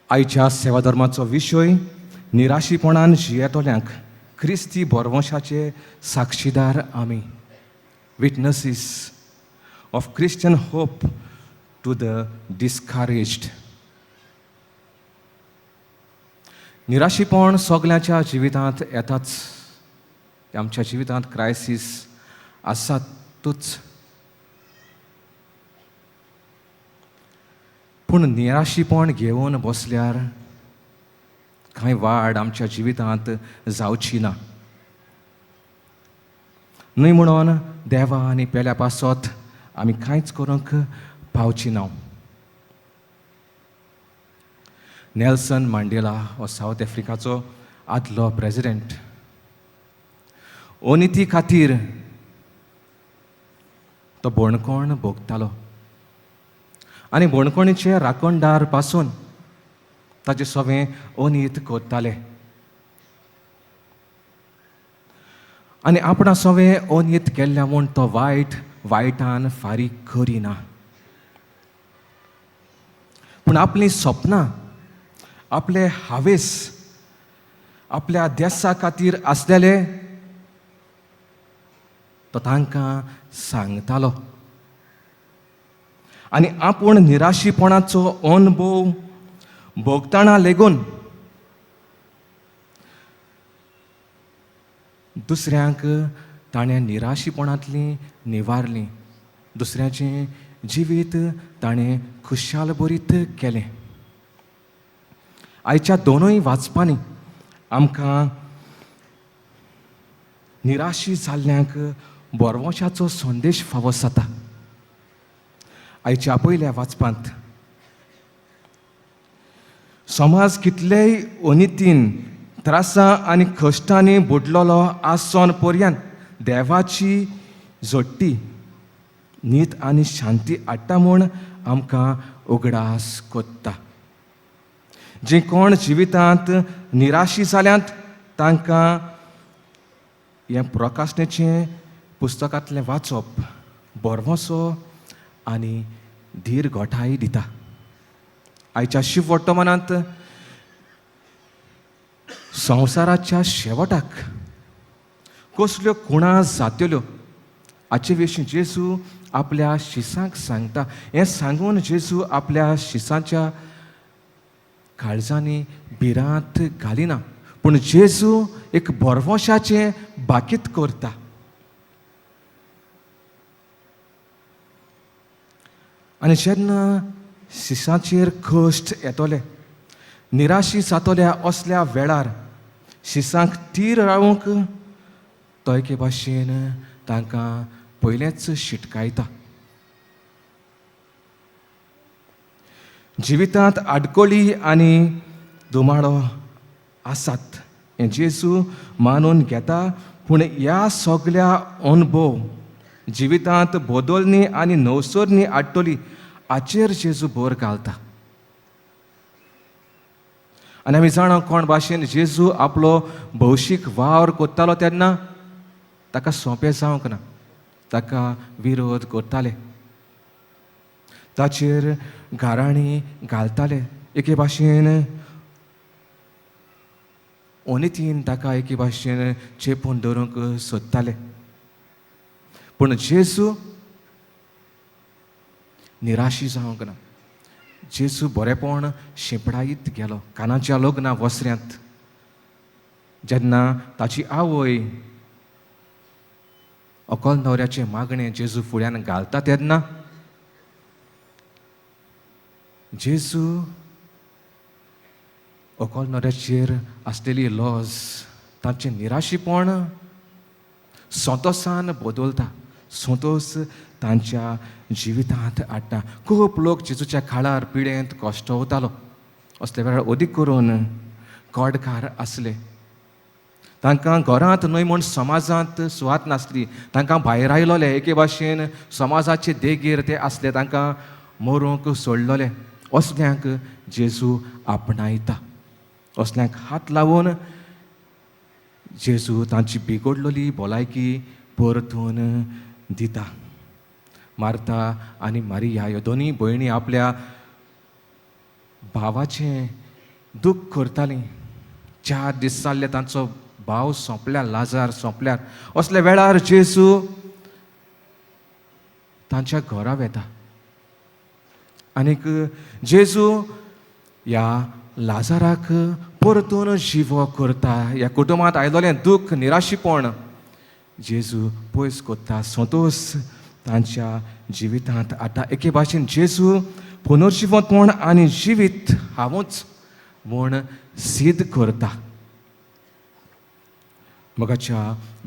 आयच्या सेवाधर्माचो विशय निराशीपणान जियेतोल्यांक क्रिस्ती बोरवंशाचे साक्षीदार आमी, witnesses of Christian hope to the discouraged. निराशीपण सगळ्यांच्या जिवितांत येताच. आमच्या जिवितांत क्रायसीस आसातूच. पूण निराशीपण घेवन बसल्यार कांय वाड आमच्या जिवितांत जावची ना. न्हय म्हणून देवा आनी पेल्या पासत आमी कांयच करूंक पावची ना. नेल्सन मांडेला हो सावथ आफ्रिकाचो आदलो प्रेसिडेंट. अनिती खातीर तो बोणकोण भोगतालो आनी बोणकोणीचे राखणदार पासून ताचे सवें अनीत कोत्ताले आनी आपणा सवें अनीत केल्ल्या म्हूण तो वायटान फारीक करिना. पूण आपलीं सपनां, आपले हावेस, आपल्या देसा खातीर आसलेले तो तांकां सांगतालो आनी आपूण निराशीपणाचो अनुभव भोगतना लेगून दुसऱ्यांक ताणें निराशीपणांतलीं निवारलीं. दुसऱ्याचें जिवीत ताणें खुशाल बरीत केलें. आयच्या दोनूय वाचपांनी आमकां निराशी जाल्ल्यांक बोरवंशाचो संदेश फावो जाता. आयच्या पयल्या वाचपांत समाज कितलेय अनितीन, त्रासां आनी कश्टांनी बुडलेलो आसोन पर्यंत देवाची जोडटी न्हीद आनी शांती हाडटा म्हूण आमकां उगडास कोत्ता. जे कोण जिवितांत निराशी जाल्यांत तांकां हें प्रकाशनेचें पुस्तकांतलें वाचप बोरवंसो आनी धीर घोटाय दिता. आयच्या शिव वर्तमानांत संवसाराच्या शेवटाक कसल्यो खुणा जातल्यो हाचे विशीं जेजू आपल्या शिसांक सांगता. हें सांगून जेजू आपल्या शिसांच्या काळजांनी भिरांत घालिना, पूण जेजू एक बोरवंशाचें बाकीत करता. आनी जेन्ना शिसांचेर कश्ट येतोले, निराशी जातोल्या असल्या वेळार शिसांक थीर रावूंक तो एके भाशेन तांकां पयलेंच शिटकायता. जिवितांत आडकोळी आनी दुमाळो आसात हें जेजू मानून घेता, पूण ह्या सगळ्या अनुभव जिवितांत बदलनी आनी नवसरणी हाडटली हाचेर जेजू भर घालता. आनी आमी जाणा कोण भाशेन जेजू आपलो भौशीक वावर कोत्तालो तेन्ना ताका सोंपें जावंक ना. ताका विरोध करताले, ताचेर गाराणी घालताले, एके भाशेन अनितीन ताका एके भाशेन चेपून दवरूंक सोदताले. पूण जेजू निराशी जावंक ना. जेजू बरेपण शिंपडायत गेलो. कानाच्या लग्ना वसऱ्यांत जेन्ना ताची आवय अकोल न्हवऱ्याचें मागणें जेजू फुड्यान घालता तेन्ना जेजू अकोल न्हवऱ्याचेर आसलेली लज, ताचें निराशीपण संतोसान बदलता, संतोस तांच्या जिवितांत हाडटा. खूब लोक जेजूच्या काळार पिडेंत कश्ट वतालो. असल्या वेळार अदीक करून कोडकार आसले. तांकां घरांत न्हय म्हूण समाजांत सुवात नासली. तांकां भायर आयलोले, एके भाशेन समाजाचे देगेर ते आसले, तांकां मरूंक सोडलोले. असल्यांक जेजू आपणायता. असल्यांक हात लावून जेजू तांची बिगडलेली भलायकी परतून दिता. मार्ता आनी मारिया ह्यो दोनी भयणी आपल्या भावाचें दूख करतालीं. 4 दीस जाल्ले तांचो भाव सोंपल्यार, लाजार सोंपल्यार. असल्या वेळार जेजू तांच्या घरा वेता. आनीक जेजू ह्या लाजाराक परतून जिवो करता. ह्या कुटुंबांत आयलोलें दूख, निराशीपण जेजू पयस कोत्ता. संतोश तांच्या जिवितांत हाडटा. एके भाशेन जेजू पुनर्जिवंतपण आनी जिवीत हांवूच म्हूण सिद्ध करता. मोगाच्या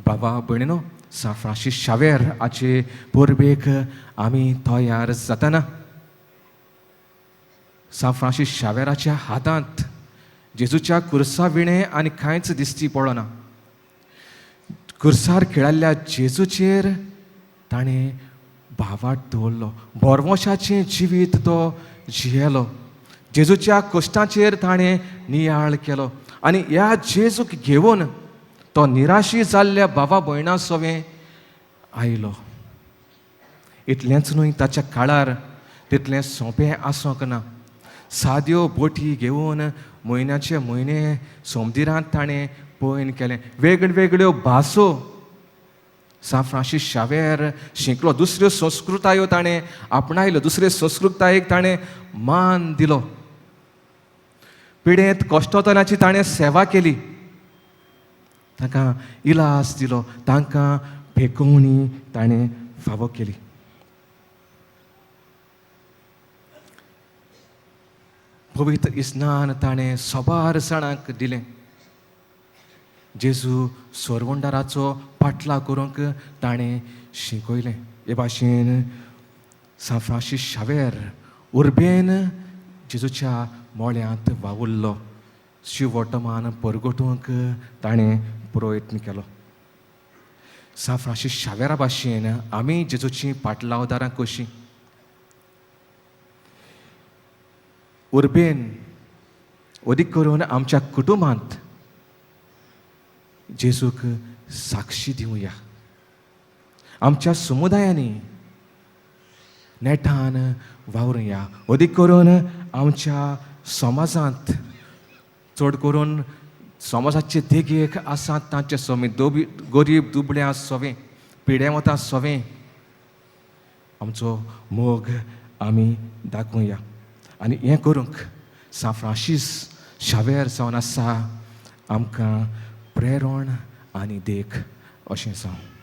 बाबा भयणीनो, सा फ्रांसीस शावेर हाचे परबेक आमी तयार जातना सा फ्रांसीस शावेराच्या हातांत जेजूच्या कुर्सा विणें आनी कांयच दिश्टी पडना. कुर्सार खेळाल्ल्या जेजूचेर ताणें भावार्थ दवरलो. बोरवोशाचें जिवीत तो जियेलो. जेजूच्या कश्टांचेर ताणें नियाळ केलो. आनी ह्या जेजूक घेवन तो निराशी जाल्ल्या भावा भयणां सोवें आयलो. इतलेंच न्हय, ताच्या काळार तितलें सोंपें आसोंक ना. साद्यो बोटी घेवन म्हयन्याचे म्हयने सोमदिरांत ताणें पयन केलें. वेगळ्यो भासो सा फ्रांसीस शावेर शिकलो. दुसऱ्यो संस्कृतायो ताणें आपणायल्यो. दुसरे संस्कृतायेक ताणें मान दिलो. पिडेंत कश्टोतल्याची ताणें सेवा केली. तांकां इलाज दिलो. तांकां भेकोवणी ताणें फावो केली. पवित्र इस्नान ताणें सोबार जाणांक दिलें. जेजू सोरवंडाराचो पाटला करूंक ताणें शिकयलें. हे भाशेन सा फ्रांसीस शावेर उर्बेन जेजूच्या मोळ्यांत वावुरलो. शिव वर्तमान परगटूंक ताणें प्रयत्न केलो. सा फ्रांसीस शावेरा भाशेन आमी जेजूची पाटलावदारां कशीं उर्बेन अदीक करून आमच्या कुटुंबांत जेजूक साक्षी दिवया. आमच्या समुदायांनी नेटान वावरुया. अदीक करून आमच्या समाजांत, चड करून समाजाचे देगेक आसात तांचे सोमें गरीब दुबळ्यां सोवें, पिडेवतां सोवें आमचो मोग आमी दाखोवया. आनी हें करूंक सा फ्रांसीस शावेर जावन आसा आमकां प्रेरण आनी देख अशें जावं.